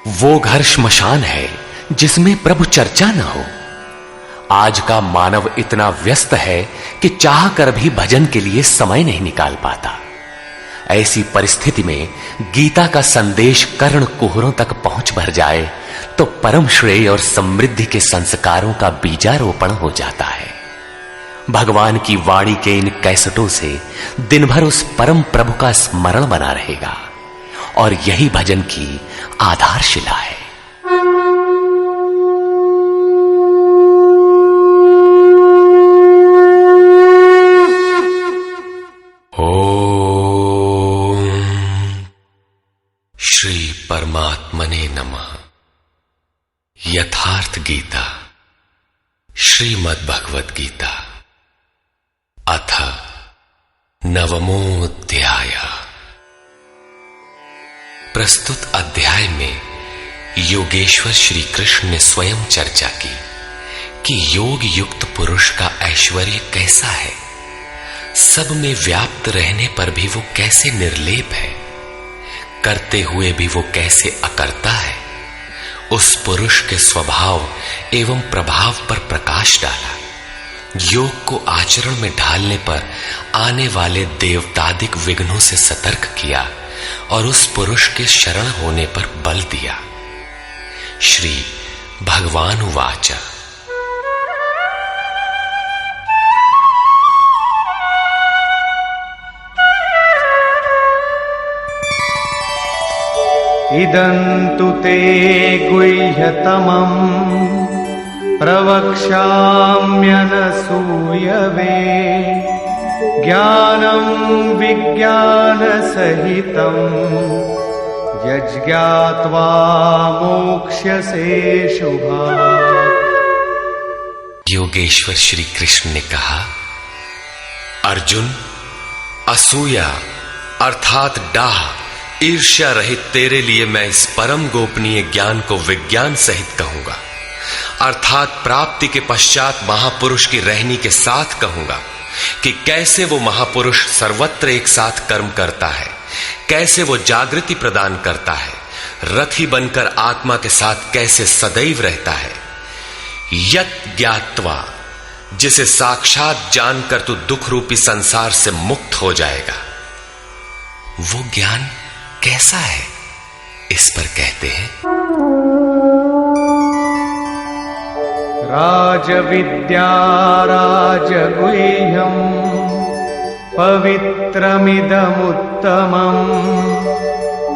वो घर श्मशान है जिसमें प्रभु चर्चा न हो। आज का मानव इतना व्यस्त है कि चाह कर भी भजन के लिए समय नहीं निकाल पाता। ऐसी परिस्थिति में गीता का संदेश कर्ण कुहरों तक पहुंच भर जाए तो परम श्रेय और समृद्धि के संस्कारों का बीजारोपण हो जाता है। भगवान की वाणी के इन कैसेटों से दिन भर उस परम प्रभु का स्मरण बना रहेगा और यही भजन की आधारशिला है। श्री परमात्मने नमः। यथार्थ गीता श्रीमद् भगवद गीता अथ नवमोऽध्याय। प्रस्तुत अध्याय में योगेश्वर श्री कृष्ण ने स्वयं चर्चा की कि योग युक्त पुरुष का ऐश्वर्य कैसा है, सब में व्याप्त रहने पर भी वो कैसे निर्लेप है, करते हुए भी वो कैसे अकर्ता है। उस पुरुष के स्वभाव एवं प्रभाव पर प्रकाश डाला। योग को आचरण में ढालने पर आने वाले देवतादिक विघ्नों से सतर्क किया और उस पुरुष के शरण होने पर बल दिया। श्री भगवान उवाच। इदन्तु ते गुह्यतमं प्रवक्ष्याम्यनसूयवे ज्ञानं विज्ञानसहितं यज्ञात्वा मोक्ष्यसे शुभात्। योगेश्वर श्री कृष्ण ने कहा, अर्जुन, असूया अर्थात डाह ईर्ष्या रहित तेरे लिए मैं इस परम गोपनीय ज्ञान को विज्ञान सहित कहूंगा, अर्थात प्राप्ति के पश्चात महापुरुष की रहनी के साथ कहूंगा कि कैसे वो महापुरुष सर्वत्र एक साथ कर्म करता है, कैसे वो जागृति प्रदान करता है, रथी बनकर आत्मा के साथ कैसे सदैव रहता है। यत् ज्ञात्वा, जिसे साक्षात जानकर तू दुख रूपी संसार से मुक्त हो जाएगा। वो ज्ञान कैसा है, इस पर कहते हैं, राजविद्या राजगुह्यं पवित्रमिदमुत्तमं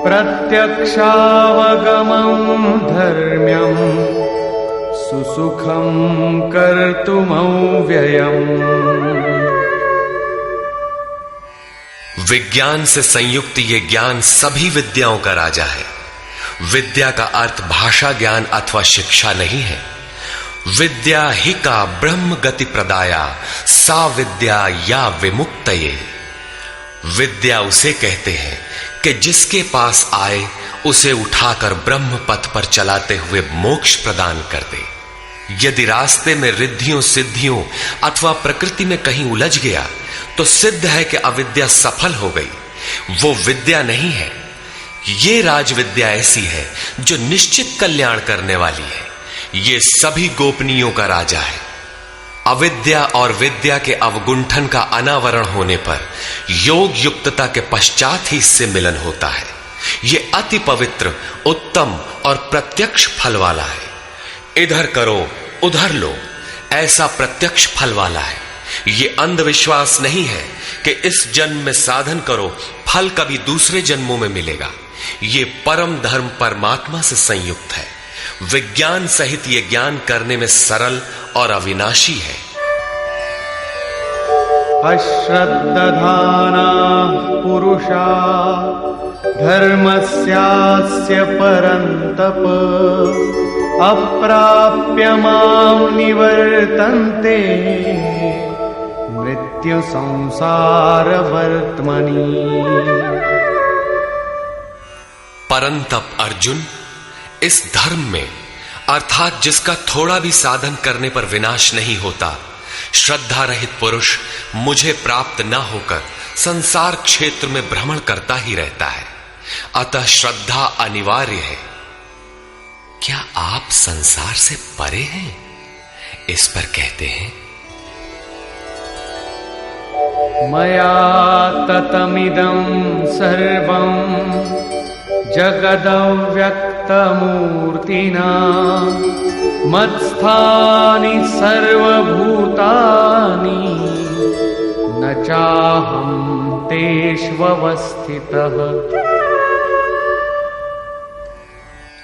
प्रत्यक्षावगमं धर्म्यं सुसुखं कर्तुमव्ययम्। विज्ञान से संयुक्त ये ज्ञान सभी विद्याओं का राजा है। विद्या का अर्थ भाषा ज्ञान अथवा शिक्षा नहीं है। विद्या ही का ब्रह्म गति प्रदाया सा विद्या या विमुक्तये। विद्या उसे कहते हैं कि जिसके पास आए उसे उठाकर ब्रह्म पथ पर चलाते हुए मोक्ष प्रदान कर दे। यदि रास्ते में रिद्धियों सिद्धियों अथवा प्रकृति में कहीं उलझ गया तो सिद्ध है कि अविद्या सफल हो गई। वो विद्या नहीं है। ये राजविद्या ऐसी है जो निश्चित कल्याण करने वाली है। ये सभी गोपनीयों का राजा है। अविद्या और विद्या के अवगुंठन का अनावरण होने पर योग युक्तता के पश्चात ही इससे मिलन होता है। ये अति पवित्र, उत्तम और प्रत्यक्ष फल वाला है। इधर करो उधर लो, ऐसा प्रत्यक्ष फल वाला है। ये अंधविश्वास नहीं है कि इस जन्म में साधन करो, फल कभी दूसरे जन्मों में मिलेगा। ये परम धर्म परमात्मा से संयुक्त है। विज्ञान सहित ये ज्ञान करने में सरल और अविनाशी है। अश्रद्धाना पुरुषा धर्मस्यास्य परन्तप अप्राप्य मां निवर्तन्ते मृत्यु संसार वर्त्मनि। परंतप अर्जुन, इस धर्म में अर्थात जिसका थोड़ा भी साधन करने पर विनाश नहीं होता, श्रद्धा रहित पुरुष मुझे प्राप्त न होकर संसार क्षेत्र में भ्रमण करता ही रहता है। अतः श्रद्धा अनिवार्य है। क्या आप संसार से परे हैं? इस पर कहते हैं, मया ततमिदं सर्वं जगदव्यक्तमूर्तिना मत्स्थानि सर्वभूतानि न चाहं तेष्वस्थितः।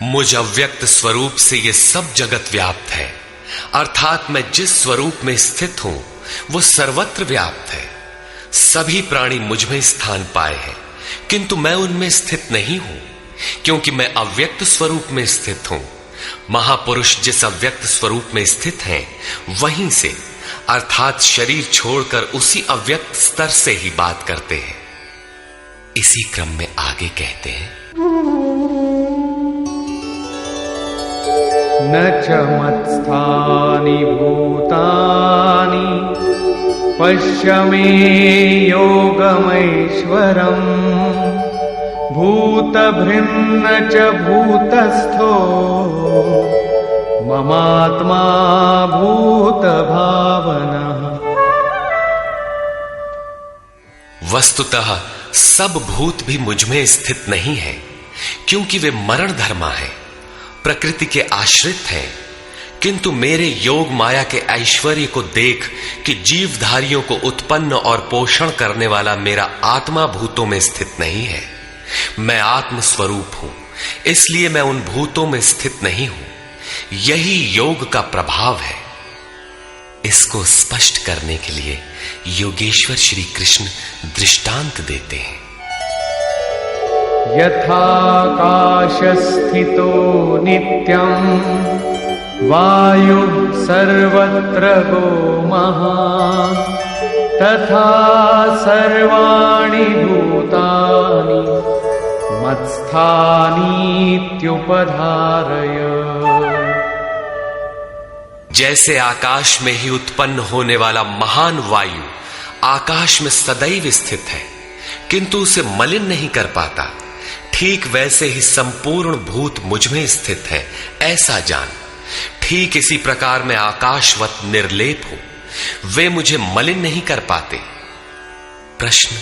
मुझ अव्यक्त स्वरूप से ये सब जगत व्याप्त है, अर्थात मैं जिस स्वरूप में स्थित हूं वो सर्वत्र व्याप्त है। सभी प्राणी मुझ में स्थान पाए हैं, किंतु मैं उनमें स्थित नहीं हूं, क्योंकि मैं अव्यक्त स्वरूप में स्थित हूं। महापुरुष जिस अव्यक्त स्वरूप में स्थित हैं, वहीं से अर्थात शरीर छोड़कर उसी अव्यक्त स्तर से ही बात करते हैं। इसी क्रम में आगे कहते हैं, न च मत्स्थानि भूतानि पश्य मे योगमैश्वरम् भूतभृन्न च भूतस्थो ममात्मा भूतभावनः। वस्तुतः सब भूत भी मुझ में स्थित नहीं है, क्योंकि वे मरण धर्मा है, प्रकृति के आश्रित हैं। किंतु मेरे योग माया के ऐश्वर्य को देख कि जीवधारियों को उत्पन्न और पोषण करने वाला मेरा आत्मा भूतों में स्थित नहीं है। मैं आत्म स्वरूप हूं, इसलिए मैं उन भूतों में स्थित नहीं हूं। यही योग का प्रभाव है। इसको स्पष्ट करने के लिए योगेश्वर श्री कृष्ण दृष्टांत देते हैं। यथाकाशस्थितो नित्यं वायुः सर्वत्र गो महान् तथा सर्वाणि भूतानि मत्स्थानीत्युपधारय। जैसे आकाश में ही उत्पन्न होने वाला महान वायु आकाश में सदैव स्थित है, किंतु उसे मलिन नहीं कर पाता, ठीक वैसे ही संपूर्ण भूत मुझ में स्थित है, ऐसा जान। ठीक इसी प्रकार मैं आकाशवत निर्लेप हूं, वे मुझे मलिन नहीं कर पाते। प्रश्न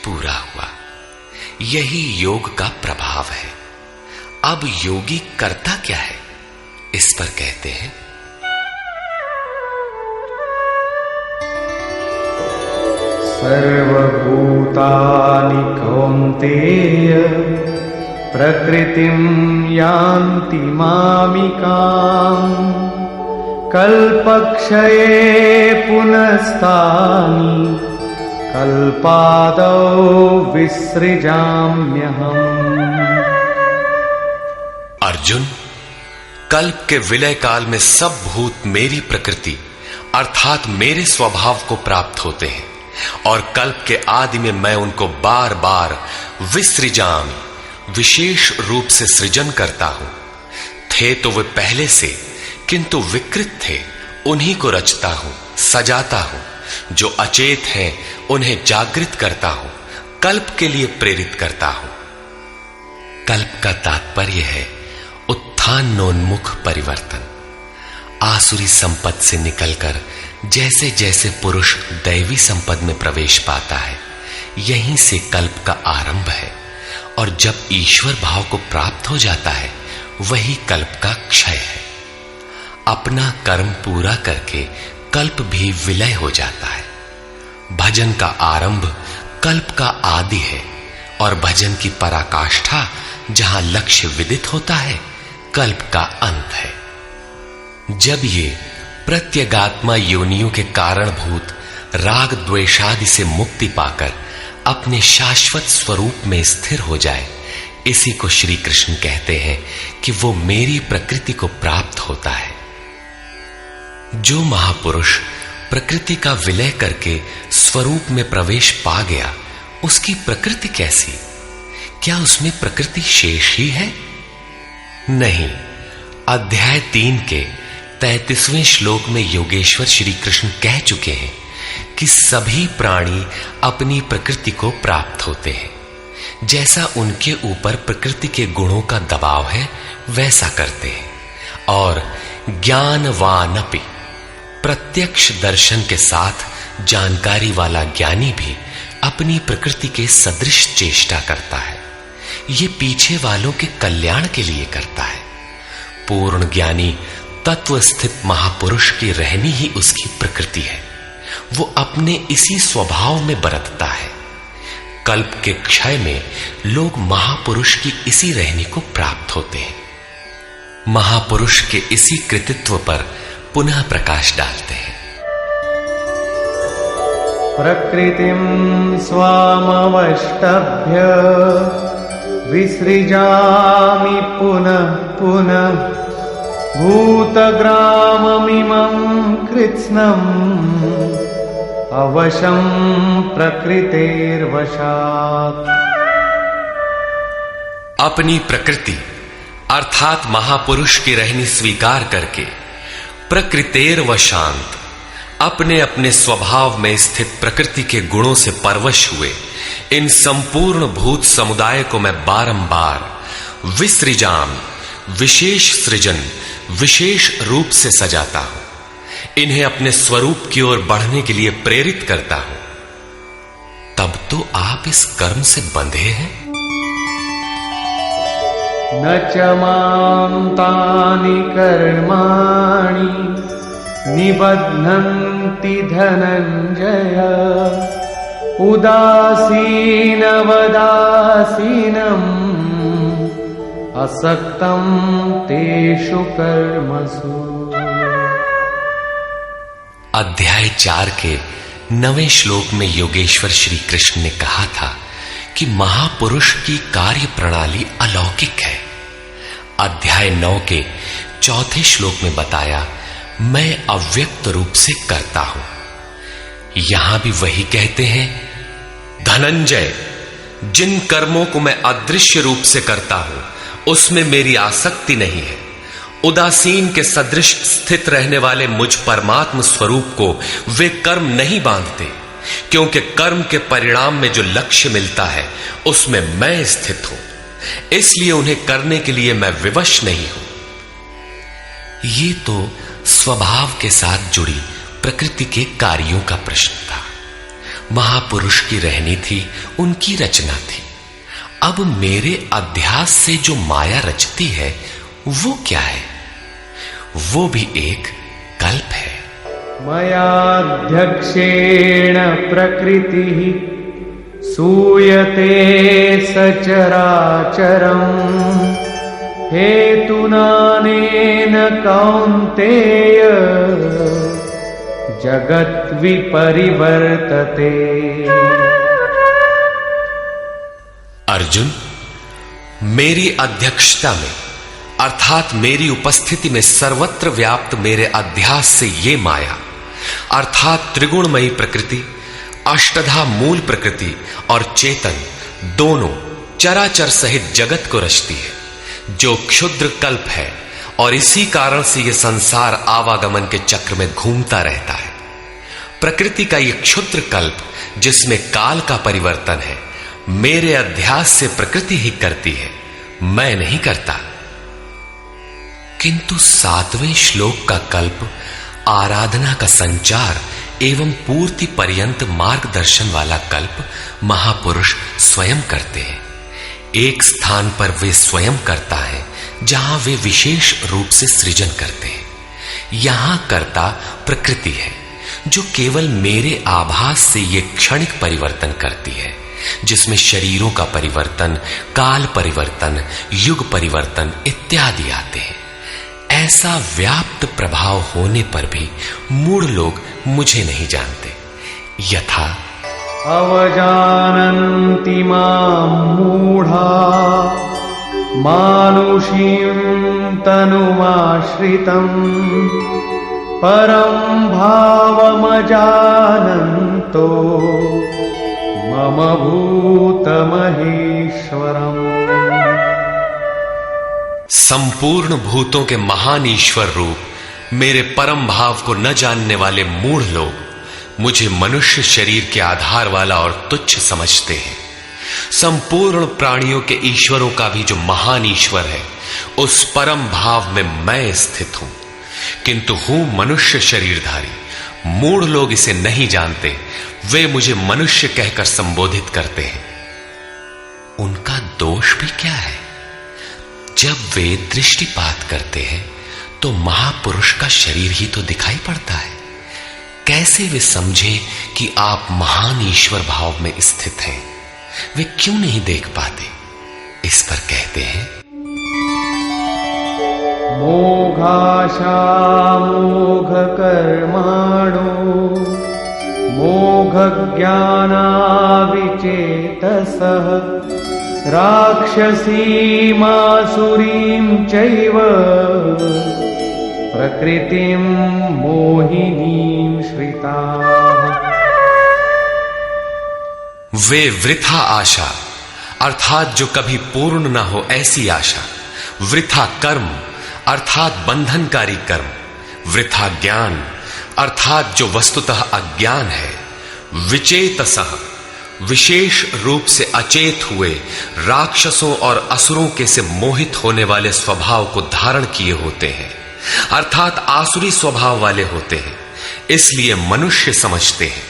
पूरा हुआ। यही योग का प्रभाव है। अब योगी करता क्या है, इस पर कहते हैं, सर्वभूतानि कौन्तेय प्रकृतिं यान्ति मामिकाम् कल्पक्षये पुनस्तानि कल्पादौ विसृजाम्यहम्। अर्जुन, कल्प के विलय काल में सब भूत मेरी प्रकृति अर्थात मेरे स्वभाव को प्राप्त होते हैं, और कल्प के आदि में मैं उनको बार बार विसृजामि विशेष रूप से सृजन करता हूं। थे तो वे पहले से, किंतु विकृत थे, उन्हीं को रचता हूं, सजाता हूं। जो अचेत हैं उन्हें जागृत करता हूं, कल्प के लिए प्रेरित करता हूं। कल्प का तात्पर्य है उत्थानोन्मुख परिवर्तन। आसुरी संपद से निकलकर जैसे जैसे पुरुष दैवी संपद में प्रवेश पाता है, यहीं से कल्प का आरंभ है, और जब ईश्वर भाव को प्राप्त हो जाता है, वही कल्प का क्षय है। अपना कर्म पूरा करके कल्प भी विलय हो जाता है। भजन का आरंभ कल्प का आदि है, और भजन की पराकाष्ठा जहां लक्ष्य विदित होता है, कल्प का अंत है। जब ये प्रत्यगात्मा योनियों के कारणभूत राग द्वेषादि से मुक्ति पाकर अपने शाश्वत स्वरूप में स्थिर हो जाए, इसी को श्री कृष्ण कहते हैं कि वो मेरी प्रकृति को प्राप्त होता है। जो महापुरुष प्रकृति का विलय करके स्वरूप में प्रवेश पा गया, उसकी प्रकृति कैसी? क्या उसमें प्रकृति शेष ही है? नहीं। अध्याय 3 के 33वें श्लोक में योगेश्वर श्री कृष्ण कह चुके हैं कि सभी प्राणी अपनी प्रकृति को प्राप्त होते हैं। जैसा उनके ऊपर प्रकृति के गुणों का दबाव है, वैसा करते हैं। और ज्ञानवानपि, प्रत्यक्ष दर्शन के साथ जानकारी वाला ज्ञानी भी अपनी प्रकृति के सदृश चेष्टा करता है। ये पीछे वालों के कल्याण के लिए करता है। पूर्ण ज्ञानी तत्व स्थित महापुरुष की रहनी ही उसकी प्रकृति है। वो अपने इसी स्वभाव में बरतता है। कल्प के क्षय में लोग महापुरुष की इसी रहनी को प्राप्त होते हैं। महापुरुष के इसी कृतित्व पर पुनः प्रकाश डालते हैं। प्रकृतिं स्वामवष्टभ्य विसृजामि पुनः पुनः भूतग्राममिमं कृत्स्नम् अवशं प्रकृतेर्वशात्। अपनी प्रकृति अर्थात महापुरुष की रहनी स्वीकार करके प्रकृतेर्वशांत, अपने अपने स्वभाव में स्थित प्रकृति के गुणों से परवश हुए इन संपूर्ण भूत समुदाय को मैं बारंबार विसृजाम, विशेष सृजन, विशेष रूप से सजाता हूं। इन्हें अपने स्वरूप की ओर बढ़ने के लिए प्रेरित करता हूं। तब तो आप इस कर्म से बंधे हैं। न च मां तानि कर्माणि निबध्नन्ति धनञ्जय उदासीनवदासीनम् असक्तं तेषु कर्मसु। अध्याय 4 के 9वें श्लोक में योगेश्वर श्री कृष्ण ने कहा था कि महापुरुष की कार्य प्रणाली अलौकिक है। अध्याय 9 के 4थे श्लोक में बताया, मैं अव्यक्त रूप से करता हूं। यहां भी वही कहते हैं, धनंजय, जिन कर्मों को मैं अदृश्य रूप से करता हूं उसमें मेरी आसक्ति नहीं है। उदासीन के सदृश स्थित रहने वाले मुझ परमात्म स्वरूप को वे कर्म नहीं बांधते, क्योंकि कर्म के परिणाम में जो लक्ष्य मिलता है उसमें मैं स्थित हूं, इसलिए उन्हें करने के लिए मैं विवश नहीं हूं। ये तो स्वभाव के साथ जुड़ी प्रकृति के कार्यों का प्रश्न था। महापुरुष की रहनी थी, उनकी रचना थी। अब मेरे अध्यास से जो माया रचती है वो क्या है? वो भी एक कल्प है। मयाध्यक्षेण प्रकृतिः सूयते सचराचरम् हेतुनानेन कौन्तेय जगत् विपरिवर्तते। अर्जुन, मेरी अध्यक्षता में अर्थात मेरी उपस्थिति में सर्वत्र व्याप्त मेरे अध्यास से ये माया अर्थात त्रिगुणमयी प्रकृति, अष्टधा मूल प्रकृति और चेतन दोनों चराचर सहित जगत को रचती है, जो क्षुद्र कल्प है। और इसी कारण से यह संसार आवागमन के चक्र में घूमता रहता है। प्रकृति का यह क्षुद्र कल्प जिसमें काल का परिवर्तन है, मेरे अध्यास से प्रकृति ही करती है, मैं नहीं करता। किंतु 7वें श्लोक का कल्प आराधना का संचार एवं पूर्ति पर्यंत मार्गदर्शन वाला कल्प महापुरुष स्वयं करते हैं। एक स्थान पर वे स्वयं करता है जहां वे विशेष रूप से सृजन करते हैं। यहां कर्ता प्रकृति है, जो केवल मेरे आभास से ये क्षणिक परिवर्तन करती है, जिसमें शरीरों का परिवर्तन, काल परिवर्तन, युग परिवर्तन इत्यादि आते हैं। ऐसा व्याप्त प्रभाव होने पर भी मूढ़ लोग मुझे नहीं जानते। यथा अवजानन्ति मां मूढ़ा मानुषीं तनुमाश्रितम् परं भावमजानन्तो मम भूतमहेश्वरम्। संपूर्ण भूतों के महान ईश्वर रूप मेरे परम भाव को न जानने वाले मूढ़ लोग मुझे मनुष्य शरीर के आधार वाला और तुच्छ समझते हैं। संपूर्ण प्राणियों के ईश्वरों का भी जो महान ईश्वर है, उस परम भाव में मैं स्थित हूं, किंतु हूं मनुष्य शरीरधारी। मूढ़ लोग इसे नहीं जानते, वे मुझे मनुष्य कहकर संबोधित करते हैं। उनका दोष भी क्या है? जब वे दृष्टिपात करते हैं तो महापुरुष का शरीर ही तो दिखाई पड़ता है। कैसे वे समझे कि आप महान ईश्वर भाव में स्थित हैं? वे क्यों नहीं देख पाते? इस पर कहते हैं, मोघाशा मोघ कर्माणो मोघ ज्ञाना विचेतसः राक्षसीमासुरीं चैव प्रकृतिं मोहिनीं श्रिताः। वे वृथा आशा अर्थात जो कभी पूर्ण ना हो ऐसी आशा, वृथा कर्म अर्थात बंधनकारी कर्म, वृथा ज्ञान अर्थात जो वस्तुतः अज्ञान है, विचेतसः विशेष रूप से अचेत हुए राक्षसों और असुरों के से मोहित होने वाले स्वभाव को धारण किए होते हैं, अर्थात आसुरी स्वभाव वाले होते हैं। इसलिए मनुष्य समझते हैं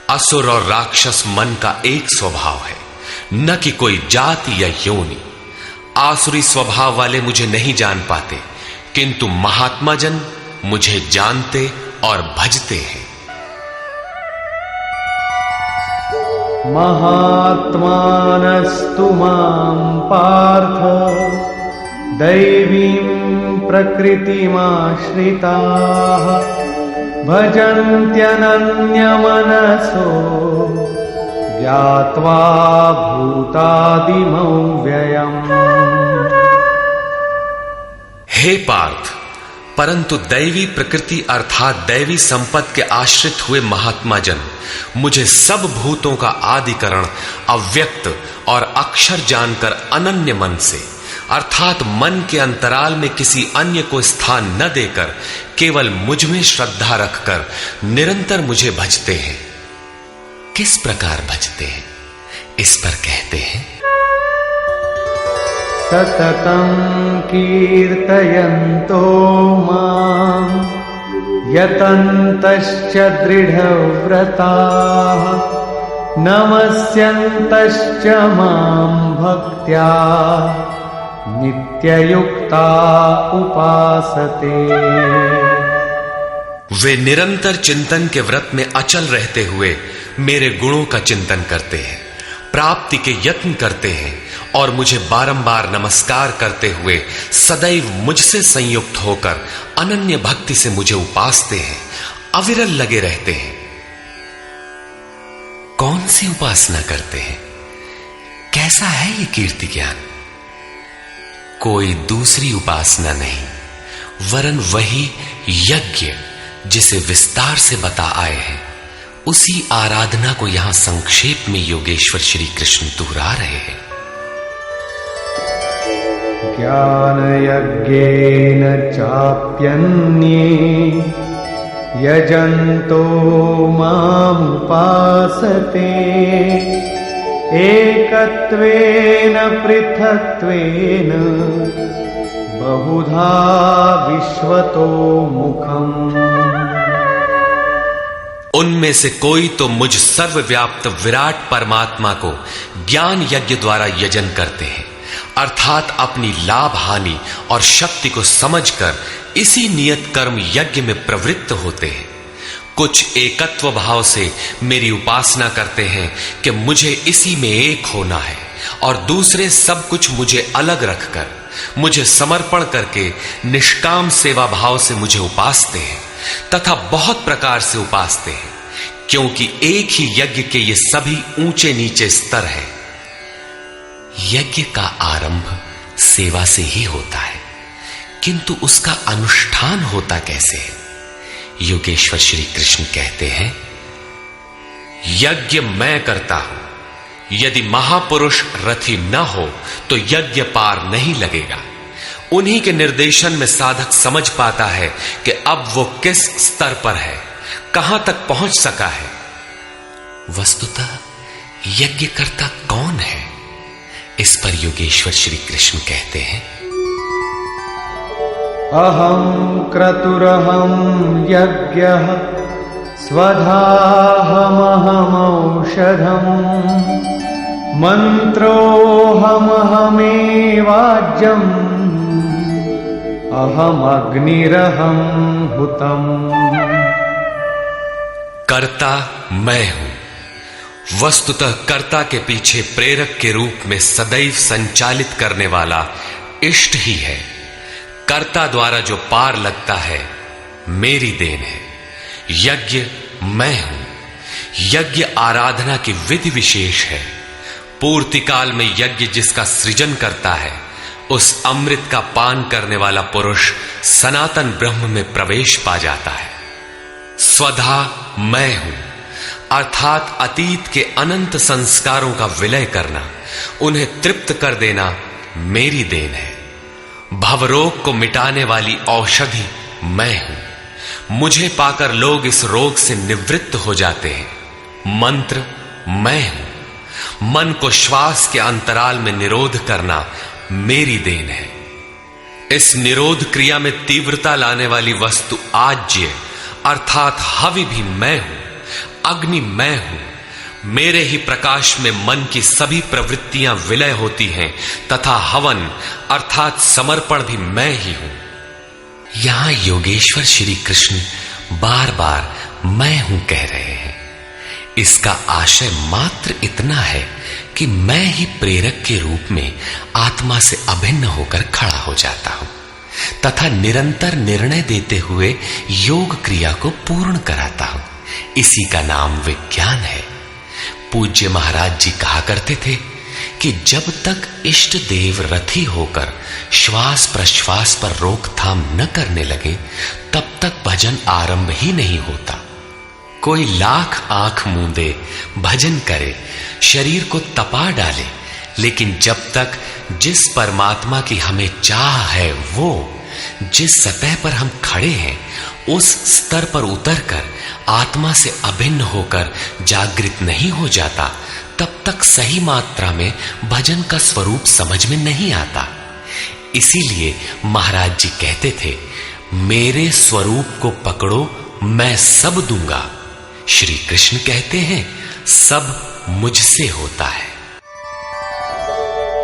असुर और राक्षस मन का एक स्वभाव है, न कि कोई जाति या योनि। आसुरी स्वभाव वाले मुझे नहीं जान पाते, किंतु महात्मा जन मुझे जानते और भजते हैं। महात्मानस्तु मां पार्थ दैवीं प्रकृतिमाश्रिताः भजन्त्यनन्यमनसो ज्ञात्वा भूतादिमौ व्ययम्। हे पार्थ, परंतु दैवी प्रकृति अर्थात दैवी संपत्ति के आश्रित हुए महात्मा जन मुझे सब भूतों का आदिकरण अव्यक्त और अक्षर जानकर अनन्य मन से अर्थात मन के अंतराल में किसी अन्य को स्थान न देकर केवल मुझ में श्रद्धा रखकर निरंतर मुझे भजते हैं। किस प्रकार भजते हैं? इस पर कहते हैं, सततं कीर्तयन्तो मां यतन्तश्च दृढव्रताः नमस्यन्तश्च मां भक्त्या नित्ययुक्ता उपासते। वे निरंतर चिंतन के व्रत में अचल रहते हुए मेरे गुणों का चिंतन करते हैं, प्राप्ति के यत्न करते हैं और मुझे बारंबार नमस्कार करते हुए सदैव मुझसे संयुक्त होकर अनन्य भक्ति से मुझे उपासते हैं, अविरल लगे रहते हैं। कौन सी उपासना करते हैं? कैसा है ये कीर्ति ज्ञान? कोई दूसरी उपासना नहीं, वरन वही यज्ञ जिसे विस्तार से बता आए हैं, उसी आराधना को यहां संक्षेप में योगेश्वर श्री कृष्ण दोहरा रहे हैं। ज्ञानयज्ञेन चाप्यन्ये यजन्तो मामुपासते एकत्वेन पृथक्त्वेन बहुधा विश्वतो मुखम्। उनमें से कोई तो मुझ सर्वव्याप्त विराट परमात्मा को ज्ञान यज्ञ द्वारा यजन करते हैं, अर्थात अपनी लाभ हानि और शक्ति को समझकर इसी नियत कर्म यज्ञ में प्रवृत्त होते हैं। कुछ एकत्व भाव से मेरी उपासना करते हैं कि मुझे इसी में एक होना है, और दूसरे सब कुछ मुझे अलग रखकर मुझे समर्पण करके निष्काम सेवा भाव से मुझे उपासते हैं तथा बहुत प्रकार से उपासते हैं, क्योंकि एक ही यज्ञ के ये सभी ऊंचे नीचे स्तर हैं। यज्ञ का आरंभ सेवा से ही होता है, किंतु उसका अनुष्ठान होता कैसे है? योगेश्वर श्री कृष्ण कहते हैं, यज्ञ मैं करता हूं, यदि महापुरुष रथी न हो तो यज्ञ पार नहीं लगेगा। उन्हीं के निर्देशन में साधक समझ पाता है कि अब वो किस स्तर पर है, कहां तक पहुंच सका है। वस्तुतः यज्ञ करता कौन है? इस पर योगेश्वर श्री कृष्ण कहते हैं, अहं क्रतुरहं यज्ञः स्वधाहमहमौषधम् मन्त्रोऽहमहमेवाज्यम् अहमग्निरहं हुतम्। कर्ता मैं हूं। वस्तुतः कर्ता के पीछे प्रेरक के रूप में सदैव संचालित करने वाला इष्ट ही है। कर्ता द्वारा जो पार लगता है मेरी देन है। यज्ञ मैं हूं। यज्ञ आराधना की विधि विशेष है। पूर्ति काल में यज्ञ जिसका सृजन करता है उस अमृत का पान करने वाला पुरुष सनातन ब्रह्म में प्रवेश पा जाता है। स्वधा मैं हूं अर्थात अतीत के अनंत संस्कारों का विलय करना, उन्हें तृप्त कर देना मेरी देन है। भवरोग को मिटाने वाली औषधि मैं हूं। मुझे पाकर लोग इस रोग से निवृत्त हो जाते हैं। मंत्र मैं हूं। मन को श्वास के अंतराल में निरोध करना मेरी देन है। इस निरोध क्रिया में तीव्रता लाने वाली वस्तु आज्य अर्थात हवि भी मैं हूं। अग्नि मैं हूं। मेरे ही प्रकाश में मन की सभी प्रवृत्तियां विलय होती हैं तथा हवन अर्थात समर्पण भी मैं ही हूं। यहां योगेश्वर श्री कृष्ण बार बार मैं हूं कह रहे हैं। इसका आशय मात्र इतना है कि मैं ही प्रेरक के रूप में आत्मा से अभिन्न होकर खड़ा हो जाता हूं तथा निरंतर निर्णय देते हुए योग क्रिया को पूर्ण कराता हूं। इसी का नाम विज्ञान है। पूज्य महाराज जी कहा करते थे कि जब तक इष्ट देव रथी होकर श्वास प्रश्वास पर रोकथाम न करने लगे तब तक भजन आरंभ ही नहीं होता। कोई लाख आंख मूंदे भजन करे, शरीर को तपा डाले, लेकिन जब तक जिस परमात्मा की हमें चाह है वो जिस सतह पर हम खड़े हैं उस स्तर पर उतरकर आत्मा से अभिन्न होकर जागृत नहीं हो जाता तब तक सही मात्रा में भजन का स्वरूप समझ में नहीं आता। इसीलिए महाराज जी कहते थे, मेरे स्वरूप को पकड़ो मैं सब दूंगा। श्री कृष्ण कहते हैं सब मुझसे होता है।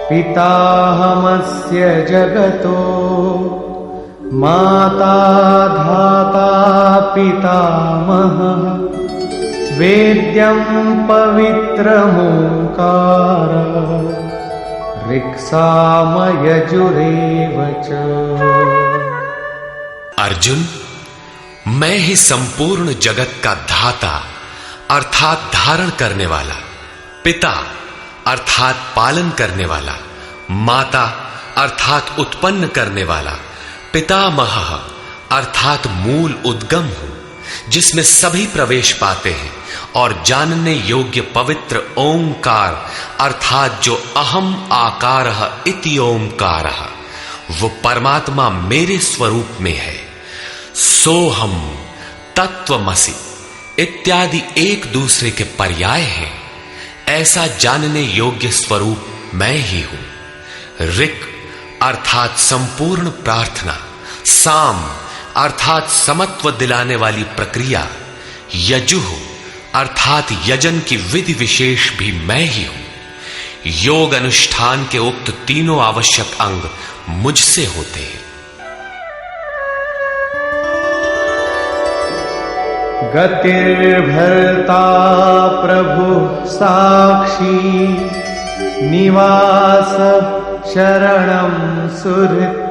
पिताहमस्य जगतो माता धाता पितामहः वेद्यं पवित्रमोंकार ऋक्सामयजुरेव च। अर्जुन, मैं ही संपूर्ण जगत का धाता अर्थात धारण करने वाला, पिता अर्थात पालन करने वाला, माता अर्थात उत्पन्न करने वाला, पितामह अर्थात मूल उद्गम हूं जिसमें सभी प्रवेश पाते हैं और जानने योग्य पवित्र ओंकार अर्थात जो अहम आकारः इति ओंकारः वो परमात्मा मेरे स्वरूप में है। सोहम, तत्वमसि इत्यादि एक दूसरे के पर्याय हैं। ऐसा जानने योग्य स्वरूप मैं ही हूं। ऋक् अर्थात संपूर्ण प्रार्थना, साम अर्थात समत्व दिलाने वाली प्रक्रिया, यजुः अर्थात यजन की विधि विशेष भी मैं ही हूं। योग अनुष्ठान के उक्त तीनों आवश्यक अंग मुझसे होते हैं। गतिर्भर्ता प्रभु साक्षी निवास शरणं सुहृत्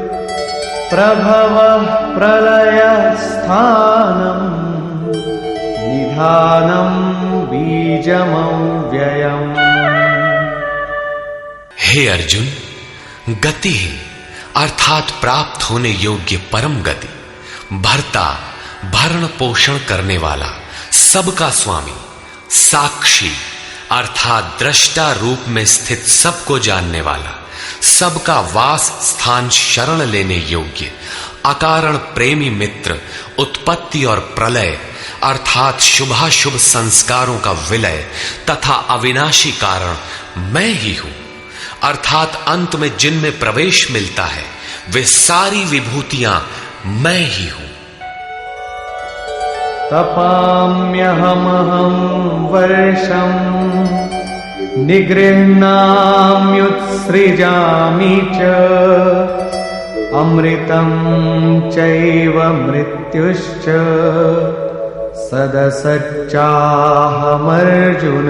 प्रभवः प्रलय स्थानं निधानं बीजमव्ययम्। हे अर्जुन, गति ही अर्थात प्राप्त होने योग्य परम गति, भर्ता भरण पोषण करने वाला, सबका स्वामी, साक्षी अर्थात दृष्टा रूप में स्थित सबको जानने वाला, सबका वास स्थान शरण लेने योग्य, अकारण प्रेमी मित्र, उत्पत्ति और प्रलय अर्थात शुभाशुभ संस्कारों का विलय तथा अविनाशी कारण मैं ही हूं। अर्थात अंत में जिनमें प्रवेश मिलता है वे सारी विभूतियां मैं ही हूं। तपाम्यहमहं वर्षम् निगृह्णाम्युत्सृजामि च अमृतं चैव मृत्युश्च सदसच्चाहमर्जुन।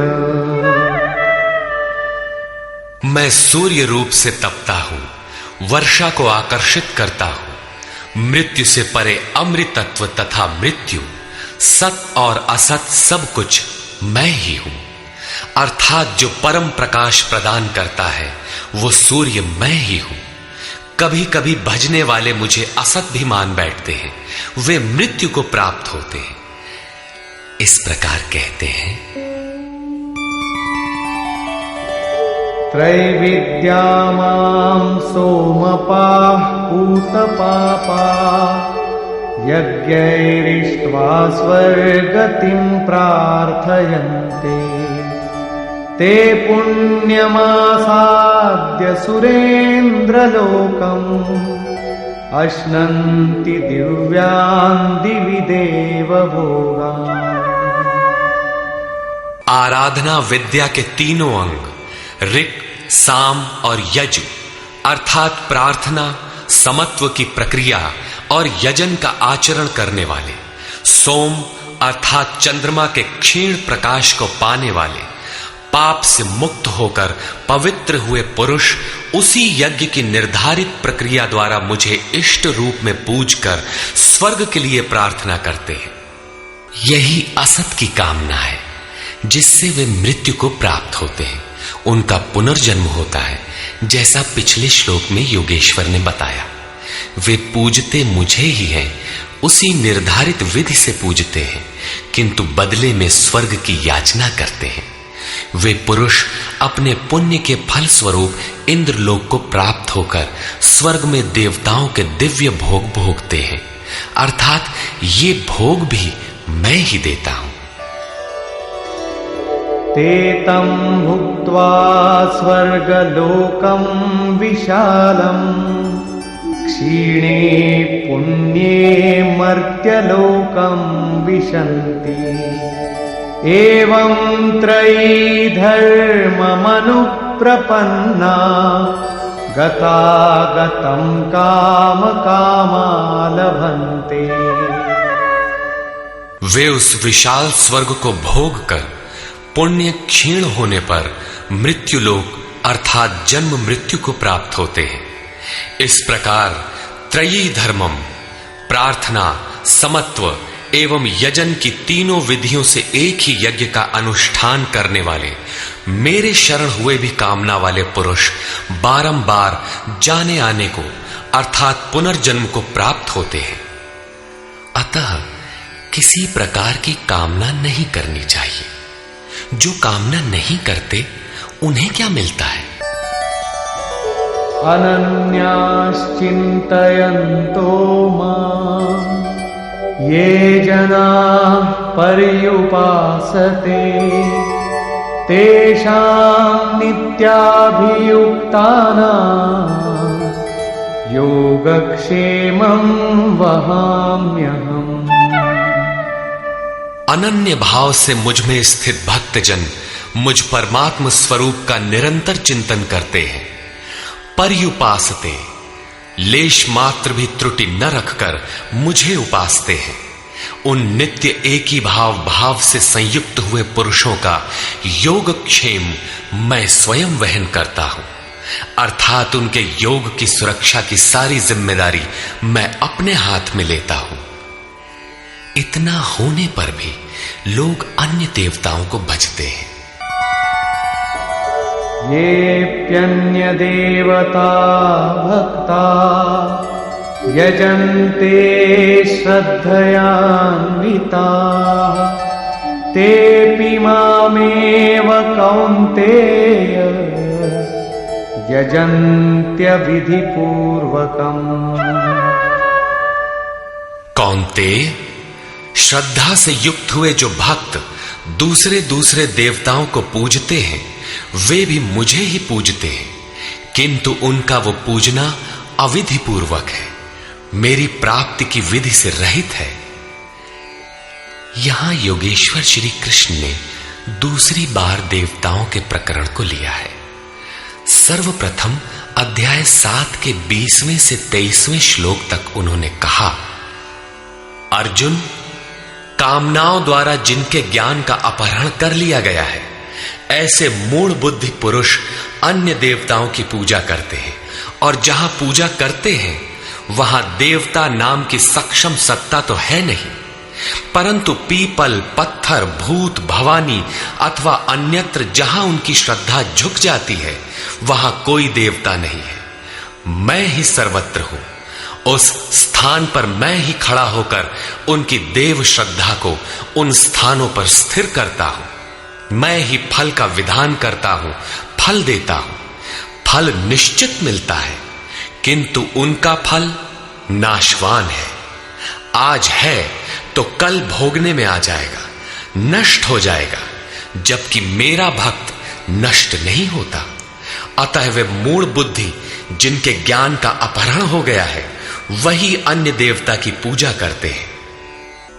मैं सूर्य रूप से तपता हूं, वर्षा को आकर्षित करता हूं, मृत्यु से परे अमृतत्व तथा मृत्यु, सत और असत सब कुछ मैं ही हूं। अर्थात जो परम प्रकाश प्रदान करता है वो सूर्य मैं ही हूं। कभी कभी भजने वाले मुझे असत भी मान बैठते हैं, वे मृत्यु को प्राप्त होते हैं। इस प्रकार कहते हैं, त्रैविद्या मां सोमपाः पूतपापाः यज्ञैरिष्ट्वा स्वर्गतिं प्रार्थयन्ते ते पुण्यमासाद्य सुरेन्द्रलोकम् अश्नन्ति दिव्यान् दिवि देवभोगान्। आराधना विद्या के तीनों अंग ऋक्, साम और यजु अर्थात प्रार्थना, समत्व की प्रक्रिया और यजन का आचरण करने वाले, सोम अर्थात चंद्रमा के क्षीण प्रकाश को पाने वाले, पाप से मुक्त होकर पवित्र हुए पुरुष उसी यज्ञ की निर्धारित प्रक्रिया द्वारा मुझे इष्ट रूप में पूजकर स्वर्ग के लिए प्रार्थना करते हैं। यही असत की कामना है जिससे वे मृत्यु को प्राप्त होते हैं, उनका पुनर्जन्म होता है, जैसा पिछले श्लोक में योगेश्वर ने बताया। वे पूजते मुझे ही हैं, उसी निर्धारित विधि से पूजते हैं, किंतु बदले में स्वर्ग की याचना करते हैं। वे पुरुष अपने पुण्य के फल स्वरूप इंद्रलोक को प्राप्त होकर स्वर्ग में देवताओं के दिव्य भोग भोगते हैं, अर्थात ये भोग भी मैं ही देता हूं। ते तं भुक्त्वा स्वर्गलोकं विशालम् क्षीणे पुण्ये मर्त्यलोकं विशन्ति एवं त्रयी धर्ममनुप्रपन्ना गतागतं कामकामा लभन्ते। वे उस विशाल स्वर्ग को भोग कर पुण्य क्षीण होने पर मृत्युलोक अर्थात जन्म मृत्यु को प्राप्त होते हैं। इस प्रकार त्रयी धर्मम प्रार्थना, समत्व एवं यजन की तीनों विधियों से एक ही यज्ञ का अनुष्ठान करने वाले मेरे शरण हुए भी कामना वाले पुरुष बारंबार जाने आने को अर्थात पुनर्जन्म को प्राप्त होते हैं। अतः किसी प्रकार की कामना नहीं करनी चाहिए। जो कामना नहीं करते उन्हें क्या मिलता है? अनन्याश्चिन्तयन्तो मां ये जनाः पर्युपासते तेषां नित्याभियुक्तानां योगक्षेमं वहाम्यहम्। अनन्य भाव से मुझ में स्थित भक्तजन मुझ परमात्म स्वरूप का निरंतर चिंतन करते हैं। पर्युपासते लेश मात्र भी त्रुटि न रखकर मुझे उपासते हैं। उन नित्य एक ही भाव से संयुक्त हुए पुरुषों का योगक्षेम मैं स्वयं वहन करता हूं, अर्थात उनके योग की सुरक्षा की सारी जिम्मेदारी मैं अपने हाथ में लेता हूं। इतना होने पर भी लोग अन्य देवताओं को भजते हैं। येऽप्यन्य देवता भक्ता यजन्ते श्रद्धयान्विता तेऽपि मामेव कौन्तेय यजन्त्यविधिपूर्वकम्। कौन्तेय, श्रद्धा से युक्त हुए जो भक्त दूसरे दूसरे देवताओं को पूजते हैं वे भी मुझे ही पूजते हैं, किंतु उनका वो पूजना अविधि पूर्वक है। मेरी प्राप्ति की विधि से रहित है। यहां योगेश्वर श्री कृष्ण ने दूसरी बार देवताओं के प्रकरण को लिया है। सर्वप्रथम अध्याय 7 के 20वें से 23वें श्लोक तक उन्होंने कहा, अर्जुन, कामनाओं द्वारा जिनके ज्ञान का अपहरण कर लिया गया है, ऐसे मूढ़ बुद्धि पुरुष अन्य देवताओं की पूजा करते हैं, और जहां पूजा करते हैं वहां देवता नाम की सक्षम सत्ता तो है नहीं, परंतु पीपल, पत्थर, भूत, भवानी अथवा अन्यत्र जहां उनकी श्रद्धा झुक जाती है वहां कोई देवता नहीं है। मैं ही सर्वत्र हूं। उस स्थान पर मैं ही खड़ा होकर उनकी देव श्रद्धा को उन स्थानों पर स्थिर करता हूं। मैं ही फल का विधान करता हूं, फल देता हूं। फल निश्चित मिलता है, किंतु उनका फल नाशवान है। आज है तो कल भोगने में आ जाएगा, नष्ट हो जाएगा, जबकि मेरा भक्त नष्ट नहीं होता। अतः वे मूढ़ बुद्धि जिनके ज्ञान का अपहरण हो गया है वही अन्य देवता की पूजा करते हैं।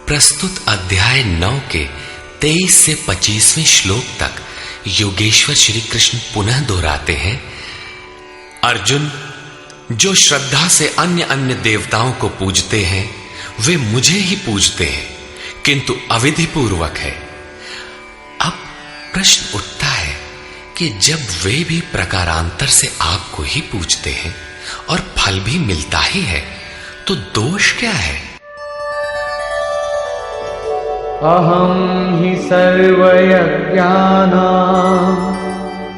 प्रस्तुत अध्याय 9 के 23 से 25वें श्लोक तक योगेश्वर श्री कृष्ण पुनः दोहराते हैं, अर्जुन, जो श्रद्धा से अन्य अन्य देवताओं को पूजते हैं वे मुझे ही पूजते हैं, किंतु अविधि पूर्वक है। अब प्रश्न उठता है कि जब वे भी प्रकारांतर से आपको ही पूजते हैं और फल भी मिलता ही है, तो दोष क्या है? अहम हि सर्वयज्ञानां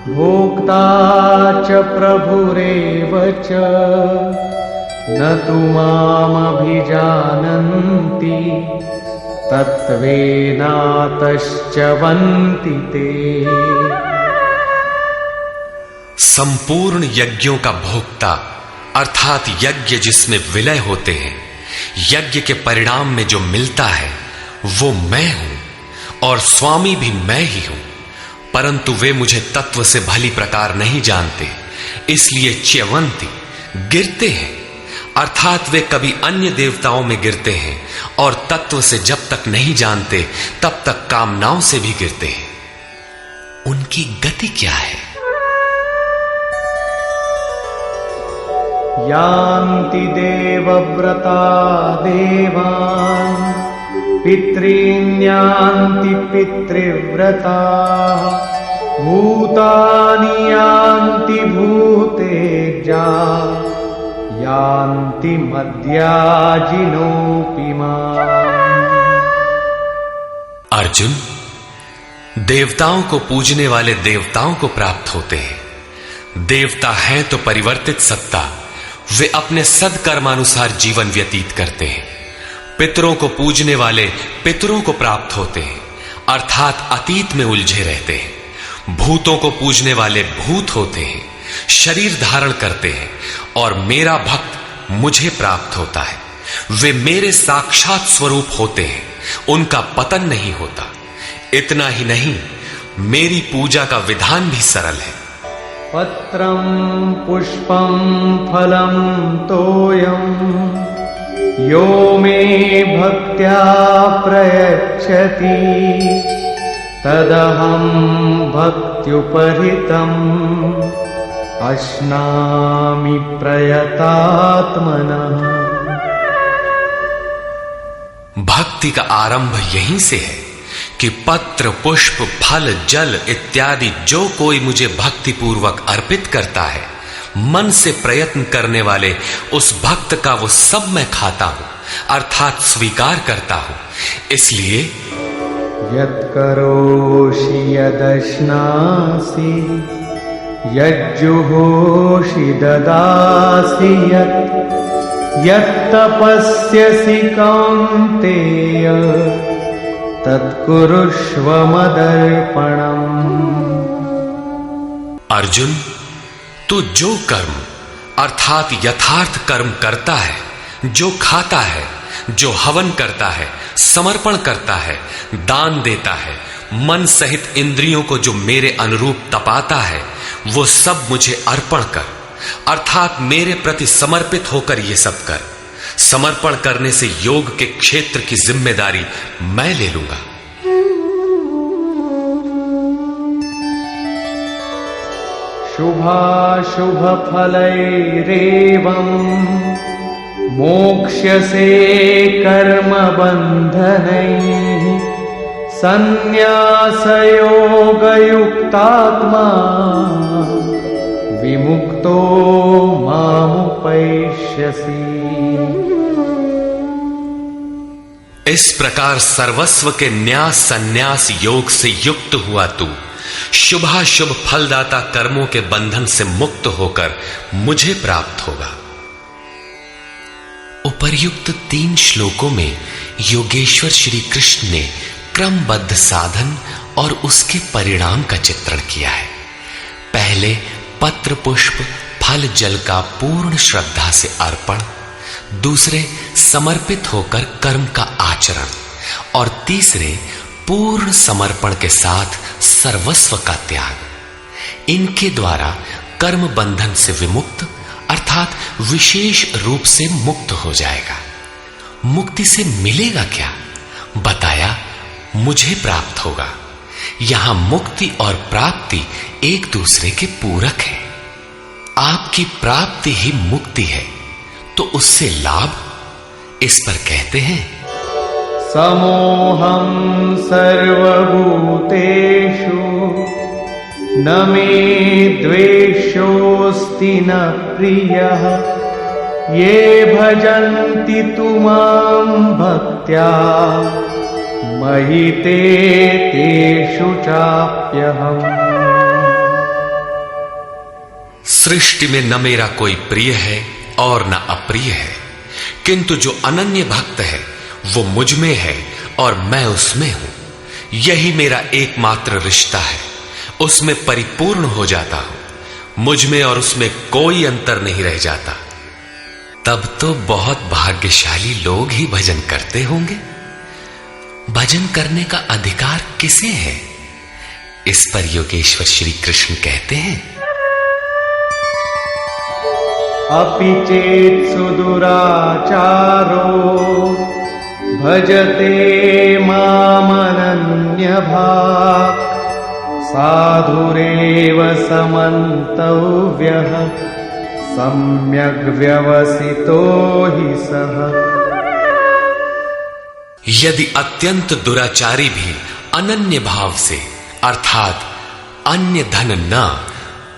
भोक्ता च प्रभुरेव च न तु मामभिजानन्ति तत्त्वेनातश्च वन्ति ते। संपूर्ण यज्ञों का भोक्ता अर्थात यज्ञ जिसमें विलय होते हैं, यज्ञ के परिणाम में जो मिलता है वो मैं हूं और स्वामी भी मैं ही हूं, परंतु वे मुझे तत्व से भली प्रकार नहीं जानते, इसलिए च्यवंती गिरते हैं, अर्थात वे कभी अन्य देवताओं में गिरते हैं और तत्व से जब तक नहीं जानते तब तक कामनाओं से भी गिरते हैं। उनकी गति क्या है? यान्ति देवव्रता देवान् पितॄन्यान्ति पितृव्रता भूतानि यान्ति भूतेजा यान्ति मद्याजिनोऽपि माम्। अर्जुन, देवताओं को पूजने वाले देवताओं को प्राप्त होते हैं। देवता हैं तो परिवर्तित सत्ता, वे अपने सदकर्मानुसार जीवन व्यतीत करते हैं। पितरों को पूजने वाले पितरों को प्राप्त होते हैं, अर्थात अतीत में उलझे रहते हैं। भूतों को पूजने वाले भूत होते हैं, शरीर धारण करते हैं, और मेरा भक्त मुझे प्राप्त होता है। वे मेरे साक्षात स्वरूप होते हैं, उनका पतन नहीं होता। इतना ही नहीं, मेरी पूजा का विधान भी सरल है। पत्रं पुष्पं फलं तोयं यो मे भक्त्या प्रयच्छति तदहं भक्त्युपहृतम् अश्नामि प्रयतात्मनः। भक्ति का आरंभ यहीं से है कि पत्र, पुष्प, फल, जल इत्यादि जो कोई मुझे भक्ति पूर्वक अर्पित करता है, मन से प्रयत्न करने वाले उस भक्त का वो सब मैं खाता हूं, अर्थात स्वीकार करता हूं। इसलिए यत्करोषि यदश्नासि यज्जुहोषि ददासि यत्तपस्यसि कौन्तेय तत्कुरुष्व मदर्पणम्। अर्जुन, तू जो कर्म अर्थात यथार्थ कर्म करता है, जो खाता है, जो हवन करता है, समर्पण करता है, दान देता है, मन सहित इंद्रियों को जो मेरे अनुरूप तपाता है, वो सब मुझे अर्पण कर, अर्थात मेरे प्रति समर्पित होकर ये सब कर। समर्पण करने से योग के क्षेत्र की जिम्मेदारी मैं ले लूंगा। शुभाशुभ फलैरेवं मोक्ष्यसे कर्म बन्धनैः संन्यासयोगयुक्तात्मा विमुक्तो मामुपैष्यसि। इस प्रकार सर्वस्व के न्यास संन्यास योग से युक्त हुआ तू शुभाशुभ फलदाता कर्मों के बंधन से मुक्त होकर मुझे प्राप्त होगा। उपर्युक्त 3 श्लोकों में योगेश्वर श्री कृष्ण ने क्रमबद्ध साधन और उसके परिणाम का चित्रण किया है। पहले पत्र पुष्प फल जल का पूर्ण श्रद्धा से अर्पण, दूसरे समर्पित होकर कर्म का आचरण और तीसरे पूर्ण समर्पण के साथ सर्वस्व का त्याग। इनके द्वारा कर्म बंधन से विमुक्त अर्थात विशेष रूप से मुक्त हो जाएगा। मुक्ति से मिलेगा क्या? बताया मुझे प्राप्त होगा। यहां मुक्ति और प्राप्ति एक दूसरे के पूरक हैं। आपकी प्राप्ति ही मुक्ति है, तो उससे लाभ इस पर कहते हैं समोहं सर्वभूतेषु न मे द्वेषोऽस्ति न प्रियः ये भजन्ति तु मां भक्त्या मयि ते तेषु चाप्यहम्। सृष्टि में न मेरा कोई प्रिय है और न अप्रिय है, किंतु जो अनन्य भक्त है वो मुझ में है और मैं उसमें हूं। यही मेरा एकमात्र रिश्ता है, उसमें परिपूर्ण हो जाता हूं। मुझ में और उसमें कोई अंतर नहीं रह जाता। तब तो बहुत भाग्यशाली लोग ही भजन करते होंगे। भजन करने का अधिकार किसे है? इस पर योगेश्वर श्री कृष्ण कहते हैं अपि चेत् सुदुराचारो भजते मामनन्यभाक् साधुरेव समन्तव्यः सम्यग् व्यवसितो हि सः। यदि अत्यंत दुराचारी भी अनन्य भाव से अर्थात अन्य धन न,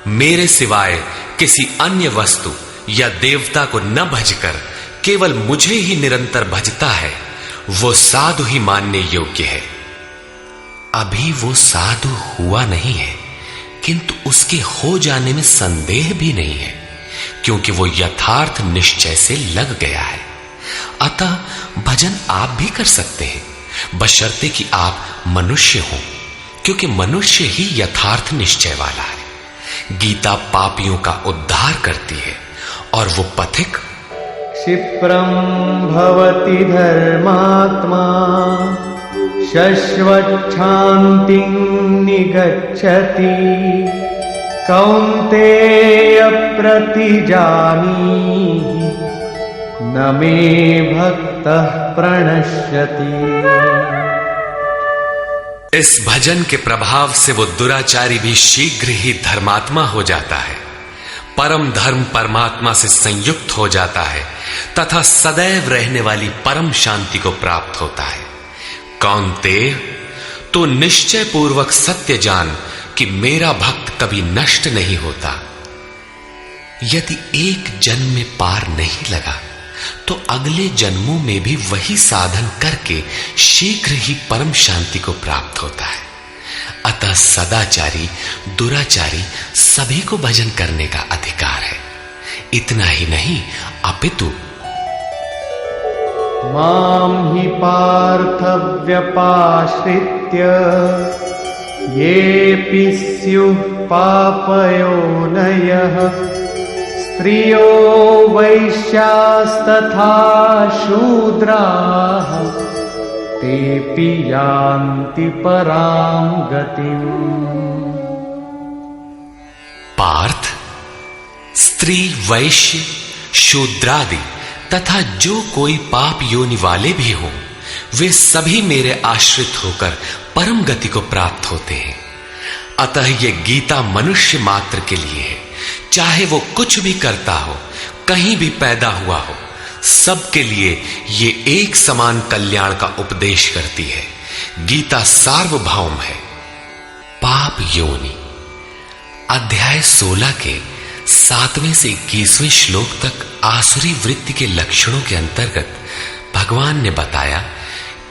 मेरे सिवाय किसी अन्य वस्तु या देवता को न भजकर केवल मुझे ही निरंतर भजता है, वो साधु ही मानने योग्य है। अभी वो साधु हुआ नहीं है, किंतु उसके हो जाने में संदेह भी नहीं है, क्योंकि वो यथार्थ निश्चय से लग गया है। अतः भजन आप भी कर सकते हैं, बशर्ते कि आप मनुष्य हो, क्योंकि मनुष्य ही यथार्थ निश्चय वाला है। गीता पापियों का उद्धार करती है और वो पथिक क्षिप्रं भवति धर्मात्मा शश्वच्छान्तिं निगच्छति कौन्तेय प्रतिजानीहि न मे भक्तः प्रणश्यति। इस भजन के प्रभाव से वो दुराचारी भी शीघ्र ही धर्मात्मा हो जाता है, परम धर्म परमात्मा से संयुक्त हो जाता है तथा सदैव रहने वाली परम शांति को प्राप्त होता है। कौन्तेय, तो निश्चय पूर्वक सत्य जान कि मेरा भक्त कभी नष्ट नहीं होता। यदि एक जन्म में पार नहीं लगा तो अगले जन्मों में भी वही साधन करके शीघ्र ही परम शांति को प्राप्त होता है। अतः सदाचारी दुराचारी सभी को भजन करने का अधिकार है। इतना ही नहीं अपितु मां हि पार्थ व्यपाश्रित्य येऽपि स्युः पापयोनयः स्त्रियो वैश्यास्तथा शूद्राः तेऽपि यान्ति परां गतिम्। पार्थ, स्त्री वैश्य शूद्रादि तथा जो कोई पाप योनि वाले भी हों, वे सभी मेरे आश्रित होकर परम गति को प्राप्त होते हैं। अतः ये गीता मनुष्य मात्र के लिए है, चाहे वो कुछ भी करता हो, कहीं भी पैदा हुआ हो, सबके लिए ये एक समान कल्याण का उपदेश करती है। गीता सार्वभौम है। पाप योनि अध्याय 16 के 7वें से 21वें श्लोक तक आसुरी वृत्ति के लक्षणों के अंतर्गत भगवान ने बताया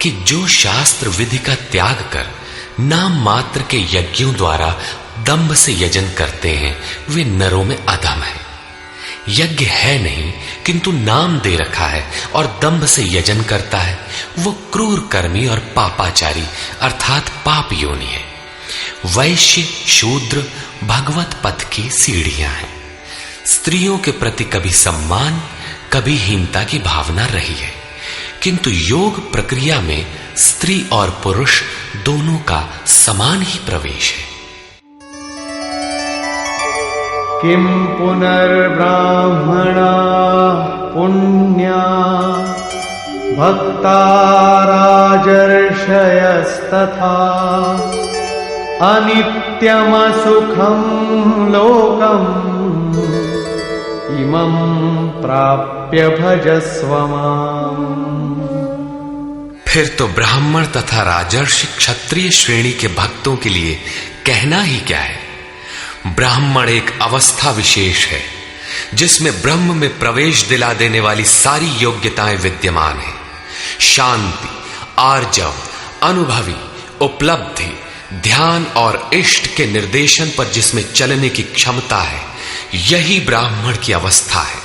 कि जो शास्त्र विधि का त्याग कर नाम मात्र के यज्ञों द्वारा दंभ से यजन करते हैं, वे नरों में अधम है। यज्ञ है नहीं किंतु नाम दे रखा है और दंभ से यजन करता है, वो क्रूर कर्मी और पापाचारी अर्थात पाप योनि है। वैश्य शूद्र भगवत पथ की सीढ़ियां हैं। स्त्रियों के प्रति कभी सम्मान कभी हीनता की भावना रही है, किंतु योग प्रक्रिया में स्त्री और पुरुष दोनों का समान ही प्रवेश है। किम पुनर्ब्राह्मणा पुण्या भक्ता राजर्षयस्तथा अनित्यमसुखं लोकम् इमं प्राप्य भजस्व माम्। फिर तो ब्राह्मण तथा राजर्षि क्षत्रिय श्रेणी के भक्तों के लिए कहना ही क्या है। ब्राह्मण एक अवस्था विशेष है जिसमें ब्रह्म में प्रवेश दिला देने वाली सारी योग्यताएं विद्यमान हैं। शांति, आर्जव, अनुभवी, उपलब्धि, ध्यान और इष्ट के निर्देशन पर जिसमें चलने की क्षमता है, यही ब्राह्मण की अवस्था है।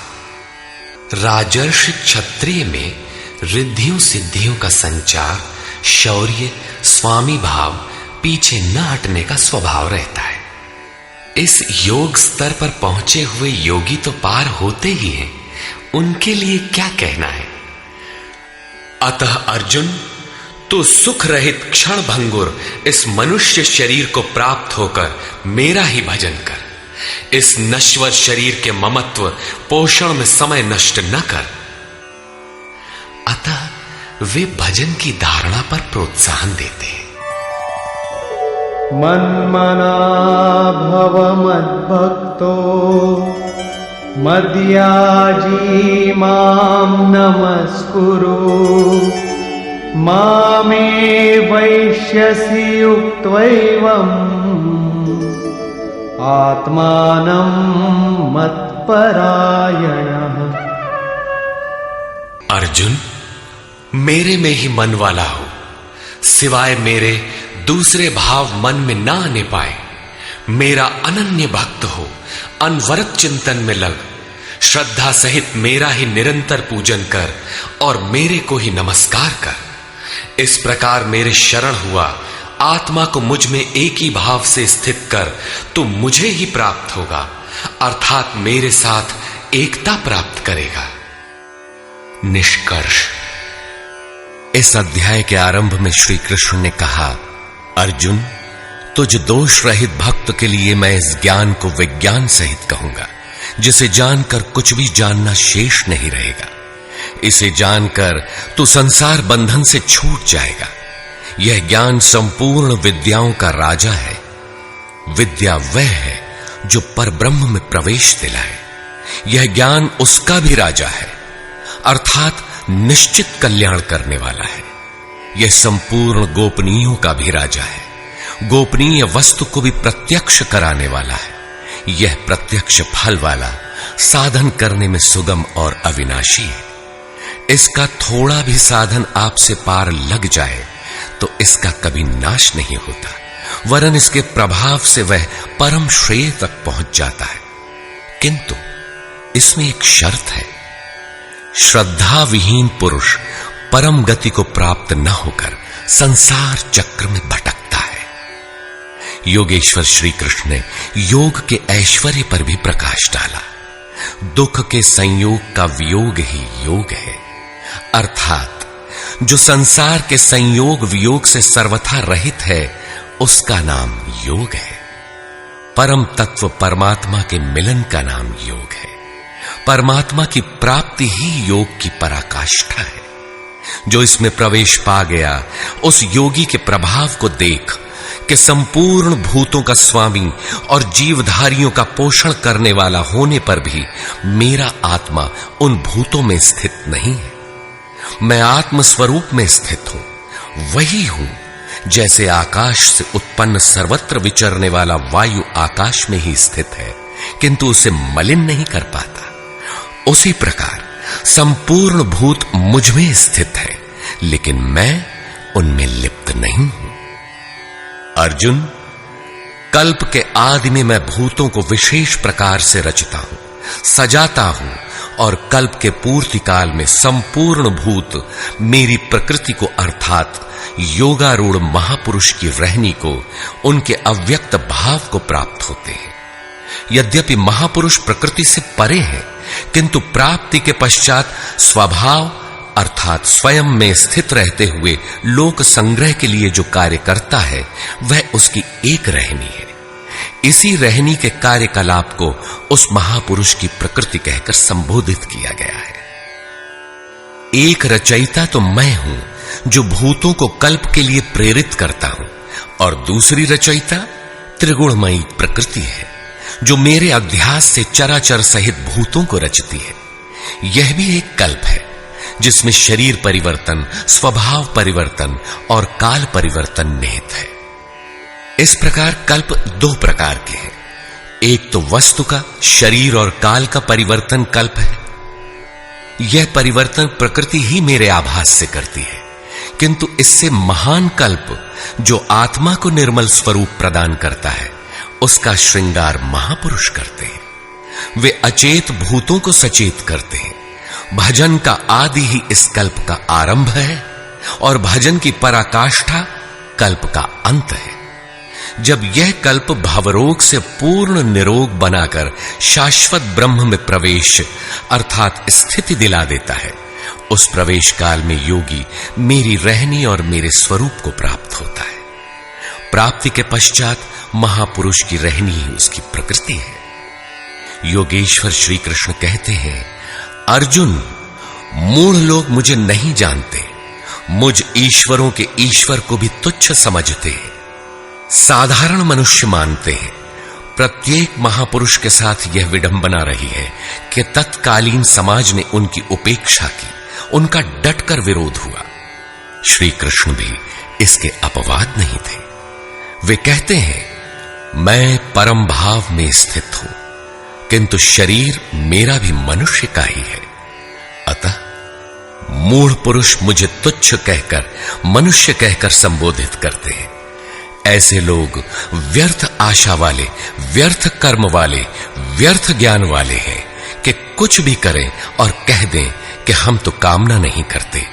राजर्षि क्षत्रिय में रिद्धियों सिद्धियों का संचार, शौर्य, स्वामी भाव, पीछे न हटने का स्वभाव रहता है। इस योग स्तर पर पहुंचे हुए योगी तो पार होते ही हैं, उनके लिए क्या कहना है। अतः अर्जुन, तो सुख रहित क्षण भंगुर इस मनुष्य शरीर को प्राप्त होकर मेरा ही भजन कर। इस नश्वर शरीर के ममत्व पोषण में समय नष्ट न कर। अतः वे भजन की धारणा पर प्रोत्साहन देते हैं। मन्मना भव मद्भक्तो मद्याजी मां नमस्कुरु मामे वैश्यसि युक्त्वैवम् आत्मानं मत्परायणः। अर्जुन, मेरे में ही मन वाला हो, सिवाय मेरे दूसरे भाव मन में ना आने पाए। मेरा अनन्य भक्त हो, अनवरत चिंतन में लग, श्रद्धा सहित मेरा ही निरंतर पूजन कर और मेरे को ही नमस्कार कर। इस प्रकार मेरे शरण हुआ, आत्मा को मुझ में एक ही भाव से स्थित कर, तो मुझे ही प्राप्त होगा, अर्थात मेरे साथ एकता प्राप्त करेगा। निष्कर्ष, इस अध्याय के आरंभ में श्री कृष्ण ने कहा, अर्जुन, तुझ दोष रहित भक्त के लिए मैं इस ज्ञान को विज्ञान सहित कहूंगा, जिसे जानकर कुछ भी जानना शेष नहीं रहेगा। इसे जानकर तू संसार बंधन से छूट जाएगा। यह ज्ञान संपूर्ण विद्याओं का राजा है। विद्या वह है जो परब्रह्म में प्रवेश दिलाए। यह ज्ञान उसका भी राजा है, अर्थात निश्चित कल्याण करने वाला है। यह संपूर्ण गोपनीयों का भी राजा है। गोपनीय वस्तु को भी प्रत्यक्ष कराने वाला है। यह प्रत्यक्ष फल वाला, साधन करने में सुगम और अविनाशी है। इसका थोड़ा भी साधन आपसे पार लग जाए तो इसका कभी नाश नहीं होता, वरन इसके प्रभाव से वह परम श्रेय तक पहुंच जाता है। किंतु इसमें एक शर्त है, श्रद्धा विहीन पुरुष परम गति को प्राप्त न होकर संसार चक्र में भटकता है। योगेश्वर श्री कृष्ण ने योग के ऐश्वर्य पर भी प्रकाश डाला। दुख के संयोग का वियोग ही योग है, अर्थात जो संसार के संयोग वियोग से सर्वथा रहित है, उसका नाम योग है। परम तत्व परमात्मा के मिलन का नाम योग है। परमात्मा की प्राप्ति ही योग की पराकाष्ठा है। जो इसमें प्रवेश पा गया, उस योगी के प्रभाव को देख कि संपूर्ण भूतों का स्वामी और जीवधारियों का पोषण करने वाला होने पर भी मेरा आत्मा उन भूतों में स्थित नहीं है। मैं आत्म स्वरूप में स्थित हूं, वही हूं जैसे आकाश से उत्पन्न सर्वत्र विचरने वाला वायु आकाश में ही स्थित है, किंतु उसे मलिन नहीं कर पाता। उसी प्रकार संपूर्ण भूत मुझ में स्थित है, लेकिन मैं उनमें लिप्त नहीं हूं। अर्जुन, कल्प के आदि में मैं भूतों को विशेष प्रकार से रचता हूं, सजाता हूं, और कल्प के पूर्ति काल में संपूर्ण भूत मेरी प्रकृति को अर्थात योगारूढ़ महापुरुष की रहनी को, उनके अव्यक्त भाव को प्राप्त होते हैं। यद्यपि महापुरुष प्रकृति से परे हैं, किंतु प्राप्ति के पश्चात स्वभाव अर्थात स्वयं में स्थित रहते हुए लोक संग्रह के लिए जो कार्य करता है, वह उसकी एक रहनी है। इसी रहनी के कार्यकलाप को उस महापुरुष की प्रकृति कहकर संबोधित किया गया है। एक रचयिता तो मैं हूं जो भूतों को कल्प के लिए प्रेरित करता हूं, और दूसरी रचयिता त्रिगुणमयी प्रकृति है जो मेरे अध्यास से चराचर सहित भूतों को रचती है। यह भी एक कल्प है जिसमें शरीर परिवर्तन, स्वभाव परिवर्तन और काल परिवर्तन निहित है। इस प्रकार कल्प दो प्रकार के हैं। एक तो वस्तु का, शरीर और काल का परिवर्तन कल्प है। यह परिवर्तन प्रकृति ही मेरे आभास से करती है, किंतु इससे महान कल्प जो आत्मा को निर्मल स्वरूप प्रदान करता है, उसका श्रृंगार महापुरुष करते हैं। वे अचेत भूतों को सचेत करते हैं। भजन का आदि ही इस कल्प का आरंभ है, और भजन की पराकाष्ठा कल्प का अंत है। जब यह कल्प भवरोग से पूर्ण निरोग बनाकर शाश्वत ब्रह्म में प्रवेश अर्थात स्थिति दिला देता है, उस प्रवेश काल में योगी मेरी रहनी और मेरे स्वरूप को प्राप्त होता है। प्राप्ति के पश्चात महापुरुष की रहनी ही उसकी प्रकृति है। योगेश्वर श्री कृष्ण कहते हैं, अर्जुन, मूढ़ लोग मुझे नहीं जानते, मुझ ईश्वरों के ईश्वर को भी तुच्छ समझते हैं, साधारण मनुष्य मानते हैं। प्रत्येक महापुरुष के साथ यह विडंबना रही है कि तत्कालीन समाज ने उनकी उपेक्षा की, उनका डटकर विरोध हुआ। श्री कृष्ण भी इसके अपवाद नहीं थे। वे कहते हैं, मैं परम भाव में स्थित हूं, किंतु शरीर मेरा भी मनुष्य का ही है। अतः मूढ़ पुरुष मुझे तुच्छ कहकर, मनुष्य कहकर संबोधित करते हैं। ऐसे लोग व्यर्थ आशा वाले, व्यर्थ कर्म वाले, व्यर्थ ज्ञान वाले हैं कि कुछ भी करें और कह दें कि हम तो कामना नहीं करते,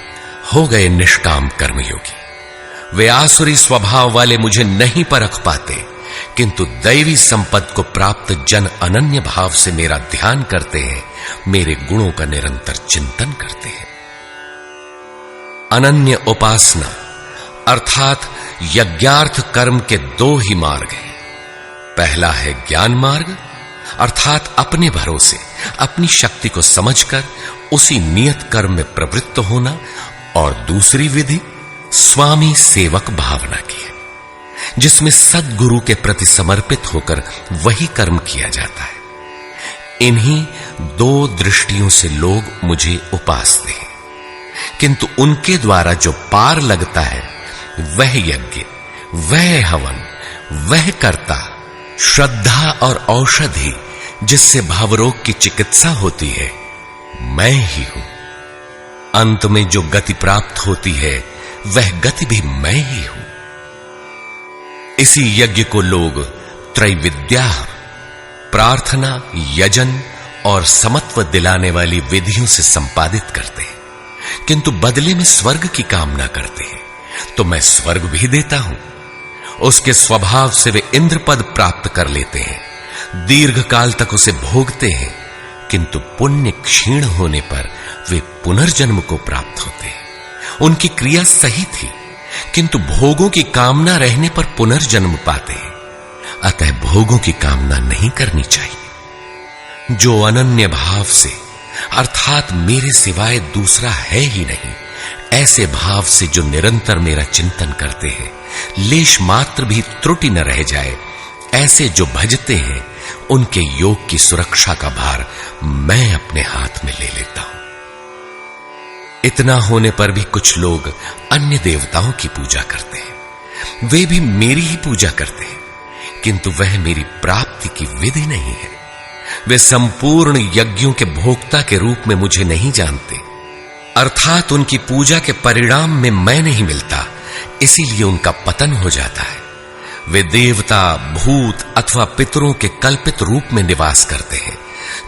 हो गए निष्काम कर्मयोगी। वे आसुरी स्वभाव वाले मुझे नहीं परख पाते, किंतु दैवी संपद को प्राप्त जन अनन्य भाव से मेरा ध्यान करते हैं, मेरे गुणों का निरंतर चिंतन करते हैं। अनन्य उपासना अर्थात यज्ञार्थ कर्म के दो ही मार्ग हैं। पहला है ज्ञान मार्ग अर्थात अपने भरोसे, अपनी शक्ति को समझकर उसी नियत कर्म में प्रवृत्त होना, और दूसरी विधि स्वामी सेवक भावना की है, जिसमें सद्गुरु के प्रति समर्पित होकर वही कर्म किया जाता है। इन्हीं दो दृष्टियों से लोग मुझे उपासते हैं, किंतु उनके द्वारा जो पार लगता है वह यज्ञ, वह हवन, वह कर्ता, श्रद्धा और औषधि जिससे भावरोग की चिकित्सा होती है, मैं ही हूं। अंत में जो गति प्राप्त होती है वह गति भी मैं ही हूं। इसी यज्ञ को लोग त्रैविद्या, प्रार्थना, यजन और समत्व दिलाने वाली विधियों से संपादित करते हैं, किंतु बदले में स्वर्ग की कामना करते हैं। तो मैं स्वर्ग भी देता हूं। उसके स्वभाव से वे इंद्र पद प्राप्त कर लेते हैं, दीर्घ काल तक उसे भोगते हैं, किंतु पुण्य क्षीण होने पर वे पुनर्जन्म को प्राप्त होते हैं। उनकी क्रिया सही थी, किंतु भोगों की कामना रहने पर पुनर्जन्म पाते हैं। अतः भोगों की कामना नहीं करनी चाहिए। जो अनन्य भाव से अर्थात मेरे सिवाय दूसरा है ही नहीं, ऐसे भाव से जो निरंतर मेरा चिंतन करते हैं, लेश मात्र भी त्रुटि न रह जाए, ऐसे जो भजते हैं, उनके योग की सुरक्षा का भार मैं अपने हाथ में ले लेता हूं। इतना होने पर भी कुछ लोग अन्य देवताओं की पूजा करते हैं, वे भी मेरी ही पूजा करते हैं, किंतु वह मेरी प्राप्ति की विधि नहीं है। वे संपूर्ण यज्ञों के भोक्ता के रूप में मुझे नहीं जानते, अर्थात उनकी पूजा के परिणाम में मैं नहीं मिलता, इसीलिए उनका पतन हो जाता है। वे देवता, भूत अथवा पितरों के कल्पित रूप में निवास करते हैं,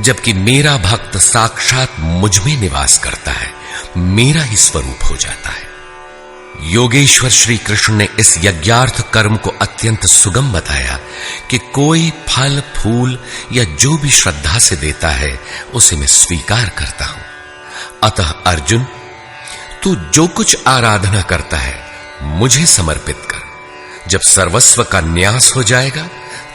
जबकि मेरा भक्त साक्षात मुझ में निवास करता है, मेरा ही स्वरूप हो जाता है। योगेश्वर श्री कृष्ण ने इस यज्ञार्थ कर्म को अत्यंत सुगम बताया कि कोई फल फूल या जो भी श्रद्धा से देता है, उसे मैं स्वीकार करता हूं। अतः अर्जुन, तू जो कुछ आराधना करता है मुझे समर्पित कर। जब सर्वस्व का न्यास हो जाएगा,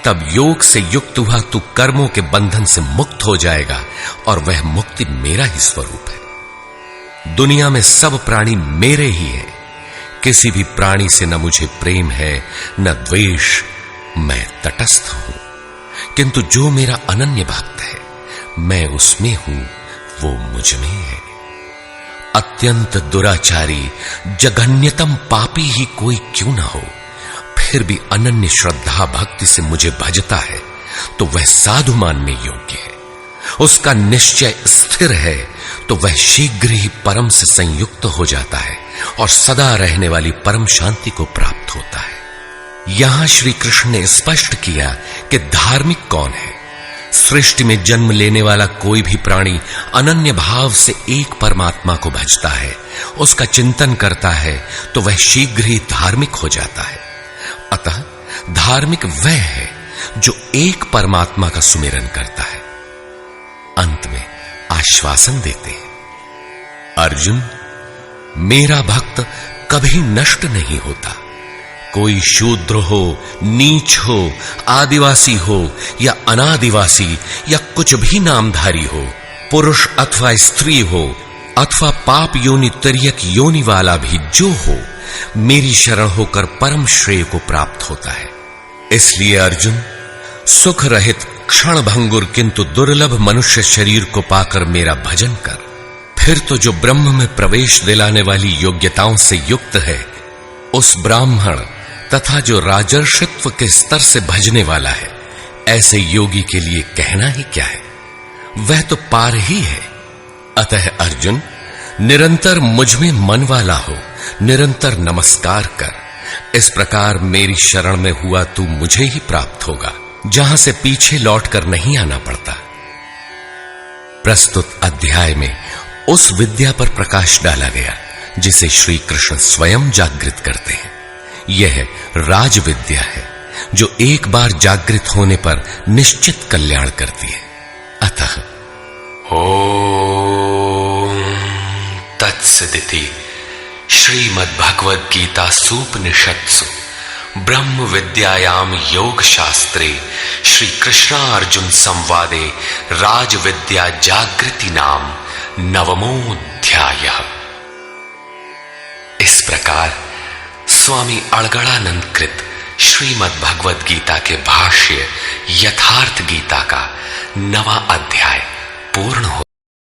तब योग से युक्त हुआ तू कर्मों के बंधन से मुक्त हो जाएगा, और वह मुक्ति मेरा ही स्वरूप है। दुनिया में सब प्राणी मेरे ही हैं, किसी भी प्राणी से न मुझे प्रेम है न द्वेष, मैं तटस्थ हूं। किंतु जो मेरा अनन्य भक्त है, मैं उसमें हूं, वो मुझ में है। अत्यंत दुराचारी जघन्यतम पापी ही कोई क्यों ना हो, फिर भी अनन्य श्रद्धा भक्ति से मुझे भजता है, तो वह साधु मानने योग्य है। उसका निश्चय स्थिर है, तो वह शीघ्र ही परम से संयुक्त हो जाता है और सदा रहने वाली परम शांति को प्राप्त होता है। यहां श्री कृष्ण ने स्पष्ट किया कि धार्मिक कौन है। सृष्टि में जन्म लेने वाला कोई भी प्राणी अनन्य भाव से एक परमात्मा को भजता है, उसका चिंतन करता है, तो वह शीघ्र ही धार्मिक हो जाता है। अतः धार्मिक वह है जो एक परमात्मा का सुमिरन करता है। अंत में आश्वासन देते हैं, अर्जुन, मेरा भक्त कभी नष्ट नहीं होता। कोई शूद्र हो, नीच हो, आदिवासी हो या अनादिवासी या कुछ भी नामधारी हो, पुरुष अथवा स्त्री हो, अथवा पाप योनि तिर्यक योनि वाला भी जो हो, मेरी शरण होकर परम श्रेय को प्राप्त होता है। इसलिए अर्जुन, सुख रहित क्षण भंगुर किंतु दुर्लभ मनुष्य शरीर को पाकर मेरा भजन कर। फिर तो जो ब्रह्म में प्रवेश दिलाने वाली योग्यताओं से युक्त है, उस ब्राह्मण तथा जो राजर्षित्व के स्तर से भजने वाला है, ऐसे योगी के लिए कहना ही क्या है, वह तो पार ही है। अतः अर्जुन, निरंतर मुझ में मन वाला हो, निरंतर नमस्कार कर। इस प्रकार मेरी शरण में हुआ तू मुझे ही प्राप्त होगा, जहां से पीछे लौटकर नहीं आना पड़ता। प्रस्तुत अध्याय में उस विद्या पर प्रकाश डाला गया जिसे श्री कृष्ण स्वयं जागृत करते हैं। यह राज विद्या है जो एक बार जागृत होने पर निश्चित कल्याण करती है। अतः ओम तत्सदिति श्रीमद्भगवद गीता सूपनिषत्सु ब्रह्म विद्यायाम योग शास्त्रे श्री कृष्णार्जुन संवादे राज विद्या जागृति नाम नवमोऽध्यायः। इस प्रकार स्वामी अड़गड़ानंद कृत श्रीमद् भगवद गीता के भाष्य यथार्थ गीता का 9वां अध्याय पूर्ण हो